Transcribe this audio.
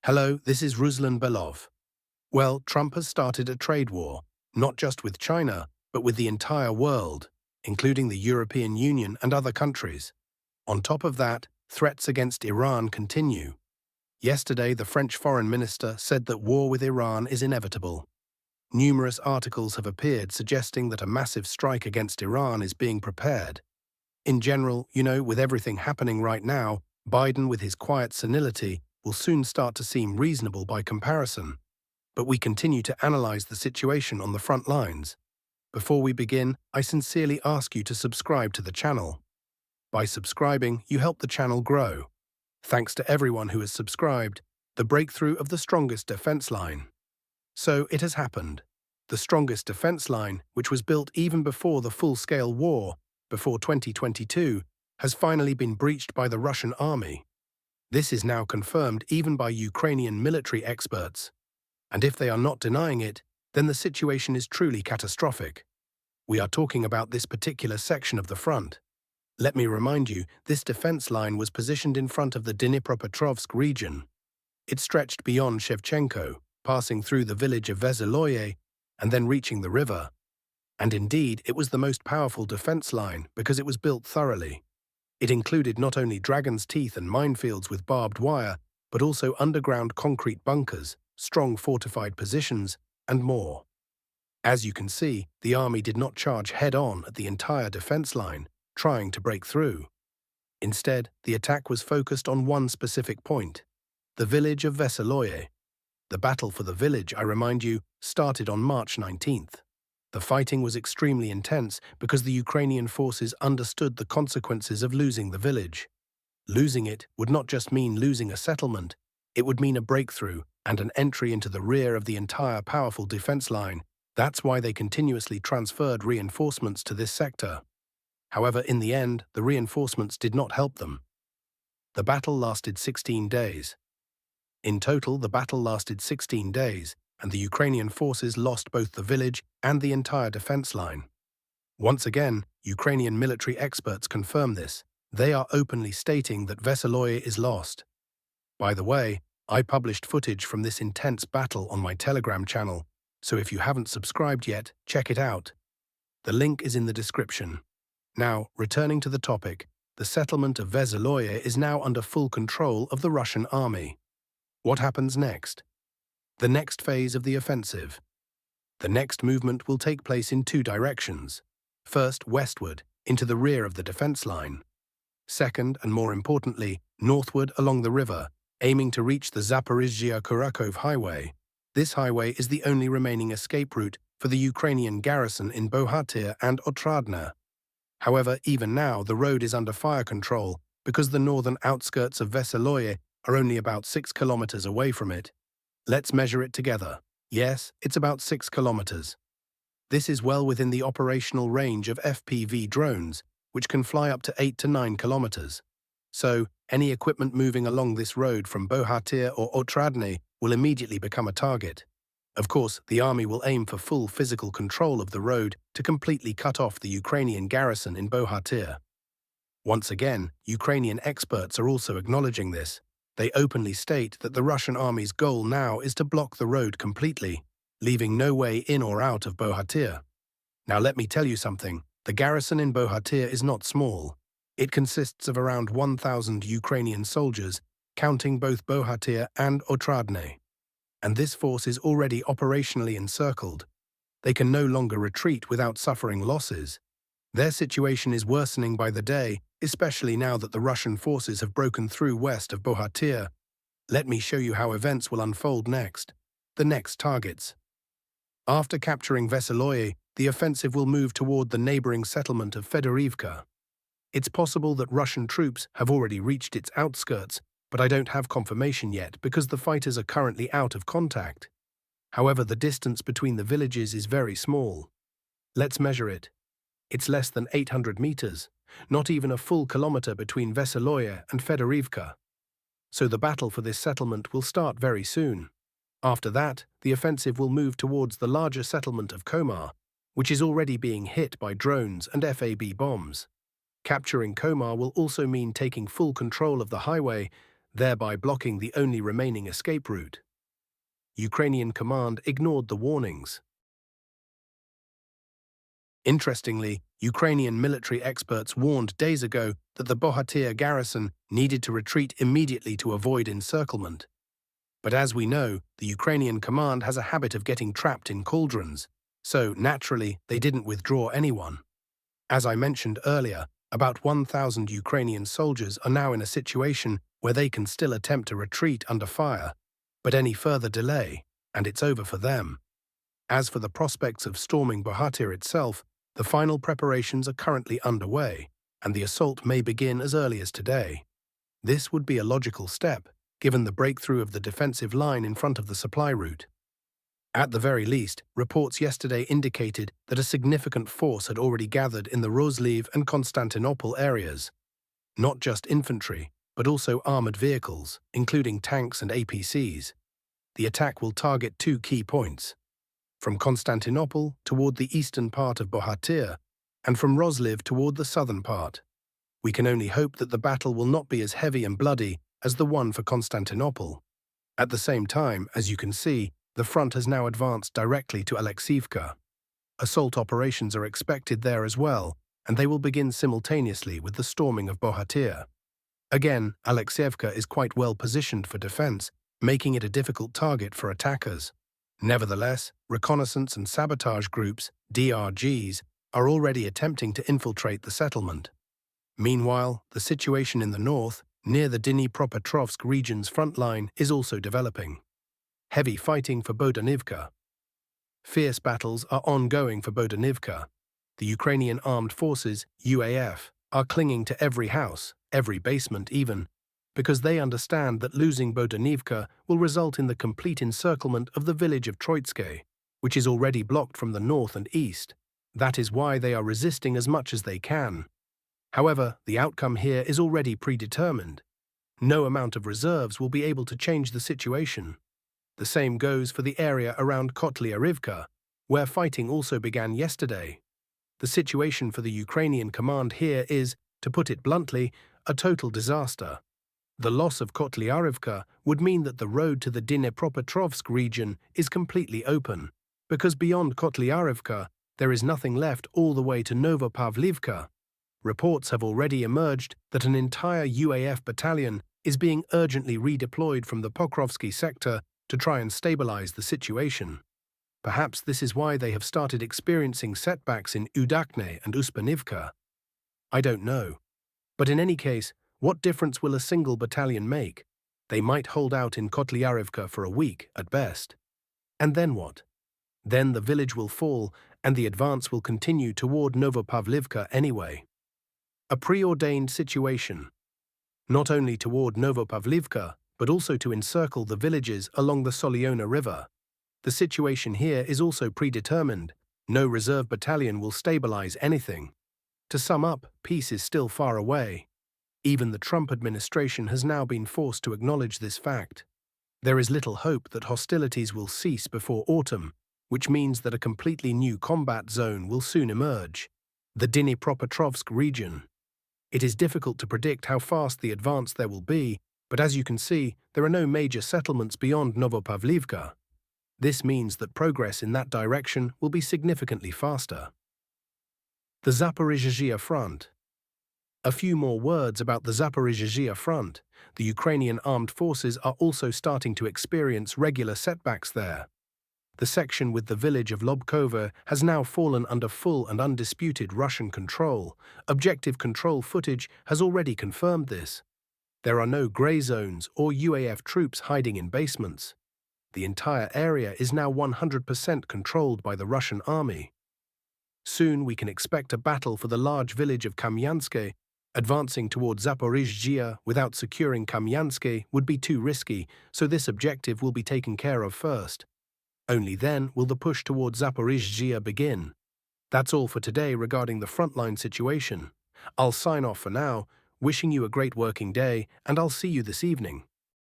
Hello, this is Ruslan Belov. Well, Trump has started a trade war, not just with China, but with the entire world, including the European Union and other countries. On top of that, threats against Iran continue. Yesterday, the French foreign minister said that war with Iran is inevitable. Numerous articles have appeared suggesting that a massive strike against Iran is being prepared. In general, with everything happening right now, Biden, with his quiet senility, will soon start to seem reasonable by comparison. But we continue to analyze the situation on the front lines. Before we begin, I sincerely ask you to subscribe to the channel. By subscribing, you help the channel grow. Thanks to everyone who has subscribed, the breakthrough of the strongest defense line. So it has happened. The strongest defense line, which was built even before the full-scale war, before 2022, has finally been breached by the Russian army. This is now confirmed even by Ukrainian military experts. And if they are not denying it, then the situation is truly catastrophic. We are talking about this particular section of the front. Let me remind you, this defense line was positioned in front of the Dnipropetrovsk region. It stretched beyond Shevchenko, passing through the village of Veselo, and then reaching the river. And indeed, it was the most powerful defense line because it was built thoroughly. It included not only dragon's teeth and minefields with barbed wire, but also underground concrete bunkers, strong fortified positions, and more. As you can see, the army did not charge head-on at the entire defense line, trying to break through. Instead, the attack was focused on one specific point, the village of Veselo. The battle for the village, I remind you, started on March 19th. The fighting was extremely intense because the Ukrainian forces understood the consequences of losing the village. Losing it would not just mean losing a settlement, it would mean a breakthrough and an entry into the rear of the entire powerful defense line. That's why they continuously transferred reinforcements to this sector. However, in the end, the reinforcements did not help them. The battle lasted 16 days. In total, the battle lasted 16 days, and the Ukrainian forces lost both the village and the entire defense line. Once again, Ukrainian military experts confirm this. They are openly stating that Veselo is lost. By the way, I published footage from this intense battle on my Telegram channel, so if you haven't subscribed yet, check it out. The link is in the description. Now, returning to the topic, the settlement of Veselo is now under full control of the Russian army. What happens next? The next phase of the offensive. The next movement will take place in two directions. First, westward, into the rear of the defense line. Second, and more importantly, northward along the river, aiming to reach the Zaporizhzhia highway. This highway is the only remaining escape route for the Ukrainian garrison in Bogatyr and Otradne. However, even now, the road is under fire control because the northern outskirts of Veselo are only about 6 kilometers away from it. Let's measure it together. Yes, it's about 6 kilometers. This is well within the operational range of FPV drones, which can fly up to 8 to 9 kilometers. So, any equipment moving along this road from Bogatyr or Otradne will immediately become a target. Of course, the army will aim for full physical control of the road to completely cut off the Ukrainian garrison in Bogatyr. Once again, Ukrainian experts are also acknowledging this. They openly state that the Russian army's goal now is to block the road completely, leaving no way in or out of Bogatyr. Now let me tell you something, the garrison in Bogatyr is not small. It consists of around 1,000 Ukrainian soldiers, counting both Bogatyr and Otradne. And this force is already operationally encircled. They can no longer retreat without suffering losses. Their situation is worsening by the day, especially now that the Russian forces have broken through west of Bogatyr. Let me show you how events will unfold next. The next targets. After capturing Veselo, the offensive will move toward the neighboring settlement of Kotlyarivka. It's possible that Russian troops have already reached its outskirts, but I don't have confirmation yet because the fighters are currently out of contact. However, the distance between the villages is very small. Let's measure it. It's less than 800 meters, not even a full kilometer between Veselo and Kotlyarivka. So the battle for this settlement will start very soon. After that, the offensive will move towards the larger settlement of Komar, which is already being hit by drones and FAB bombs. Capturing Komar will also mean taking full control of the highway. thereby blocking the only remaining escape route. Ukrainian command ignored the warnings. Interestingly, Ukrainian military experts warned days ago that the Bogatyr garrison needed to retreat immediately to avoid encirclement. But as we know, the Ukrainian command has a habit of getting trapped in cauldrons, so naturally they didn't withdraw anyone. As I mentioned earlier, about 1,000 Ukrainian soldiers are now in a situation where they can still attempt to retreat under fire, but any further delay, and it's over for them. As for the prospects of storming Bogatyr itself, the final preparations are currently underway, and the assault may begin as early as today. This would be a logical step, given the breakthrough of the defensive line in front of the supply route. At the very least, reports yesterday indicated that a significant force had already gathered in the Rozliv and Constantinople areas. Not just infantry, but also armored vehicles, including tanks and APCs. The attack will target two key points: from Constantinople toward the eastern part of Bogatyr, and from Rozliv toward the southern part. We can only hope that the battle will not be as heavy and bloody as the one for Constantinople. At the same time, as you can see, the front has now advanced directly to Alexeyevka. Assault operations are expected there as well, and they will begin simultaneously with the storming of Bogatyr. Again, Alexeyevka is quite well positioned for defense, making it a difficult target for attackers. Nevertheless, reconnaissance and sabotage groups, DRGs, are already attempting to infiltrate the settlement. Meanwhile, the situation in the north, near the Dnipropetrovsk region's front line, is also developing. Heavy fighting for Bohdanivka. Fierce battles are ongoing for Bohdanivka. The Ukrainian Armed Forces, UAF, are clinging to every house, every basement even, because they understand that losing Bohdanivka will result in the complete encirclement of the village of Troitske, which is already blocked from the north and east. That is why they are resisting as much as they can. However, the outcome here is already predetermined. No amount of reserves will be able to change the situation. The same goes for the area around Kotlyarivka, where fighting also began yesterday. The situation for the Ukrainian command here is, to put it bluntly, a total disaster. The loss of Kotlyarivka would mean that the road to the Dnipropetrovsk region is completely open, because beyond Kotlyarivka there is nothing left all the way to Novopavlivka. Reports have already emerged that an entire UAF battalion is being urgently redeployed from the Pokrovsky sector to try and stabilize the situation. Perhaps this is why they have started experiencing setbacks in Udakne and Uspanivka. I don't know. But in any case, what difference will a single battalion make? They might hold out in Kotlyarivka for a week, at best. And then what? Then the village will fall, and the advance will continue toward Novopavlivka anyway. A preordained situation. Not only toward Novopavlivka, but also to encircle the villages along the Soliona River. The situation here is also predetermined. No reserve battalion will stabilize anything. To sum up, peace is still far away. Even the Trump administration has now been forced to acknowledge this fact. There is little hope that hostilities will cease before autumn, which means that a completely new combat zone will soon emerge: the Dnipropetrovsk region. It is difficult to predict how fast the advance there will be, but as you can see, there are no major settlements beyond Novopavlivka. This means that progress in that direction will be significantly faster. The Zaporizhzhia front. A few more words about the Zaporizhzhia front. The Ukrainian armed forces are also starting to experience regular setbacks there. The section with the village of Lobkova has now fallen under full and undisputed Russian control. Objective control footage has already confirmed this. There are no grey zones or UAF troops hiding in basements. The entire area is now 100% controlled by the Russian army. Soon we can expect a battle for the large village of Kamyanske. Advancing toward Zaporizhzhia without securing Kamyanske would be too risky, so this objective will be taken care of first. Only then will the push toward Zaporizhzhia begin. That's all for today regarding the frontline situation. I'll sign off for now, wishing you a great working day, and I'll see you this evening.